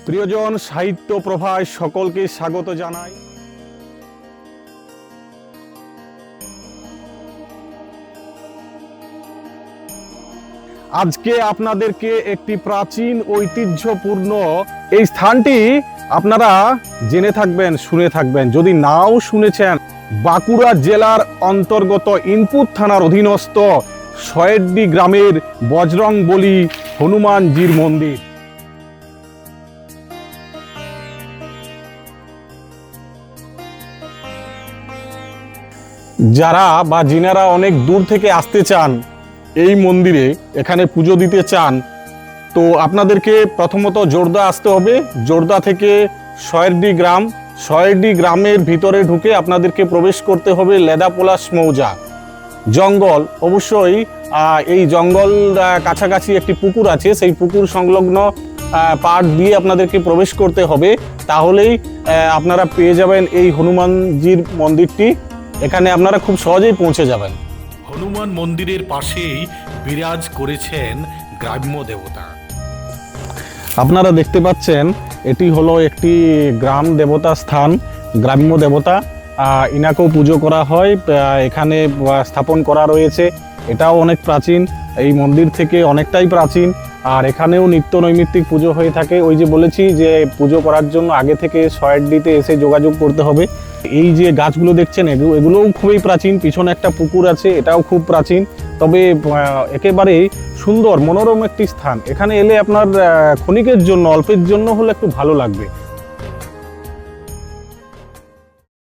প্রিয়জন, সাহিত্য প্রভায় সকলকে স্বাগত জানাই। আজকে আপনাদেরকে একটি প্রাচীন ঐতিহ্যপূর্ণ এই স্থানটি আপনারা জেনে থাকবেন, শুনে থাকবেন। যদি নাও শুনেছেন, বাঁকুড়া জেলার অন্তর্গত ইনপুট থানার অধীনস্থ সয়েড্ডি গ্রামের বজরংবলী হনুমানজির মন্দির। যারা বা যিনারা অনেক দূর থেকে আসতে চান এই মন্দিরে, এখানে পুজো দিতে চান, তো আপনাদেরকে প্রথমত জোরদা আসতে হবে। জোরদা থেকে সয়েড্ডি গ্রামের ভিতরে ঢুকে আপনাদেরকে প্রবেশ করতে হবে লেদাপলাশ মৌজা। জঙ্গল, অবশ্যই এই জঙ্গল কাছাকাছি একটি পুকুর আছে, সেই পুকুর সংলগ্ন পাড় দিয়ে আপনাদেরকে প্রবেশ করতে হবে। তাহলেই আপনারা পেয়ে যাবেন এই হনুমানজির মন্দিরটি। এখানে আপনারা খুব সহজেই পৌঁছে যাবেন। হনুমান মন্দিরের পাশেই বিরাজ করেছেন গ্রাম্য দেবতা। আপনারা দেখতে পাচ্ছেন এটি হলো একটি গ্রাম দেবতা স্থান, গ্রাম্য দেবতা। ইনাকেও পুজো করা হয়, এখানে স্থাপন করা রয়েছে। এটাও অনেক প্রাচীন, এই মন্দির থেকে অনেকটাই প্রাচীন। আর এখানেও নিত্য নৈমিত্তিক পুজো হয়ে থাকে। ওই যে বলেছি যে পুজো করার জন্য আগে থেকে সয়েড্ডিতে এসে যোগাযোগ করতে হবে। এই যে গাছগুলো দেখছেন, এগুলোও খুবই প্রাচীন। পিছনে একটা পুকুর আছে, এটাও খুব প্রাচীন। তবে একেবারে সুন্দর মনোরম একটি স্থান। এখানে এলে আপনার ক্ষণিকের জন্য, অল্পের জন্য হলে একটু ভালো লাগবে।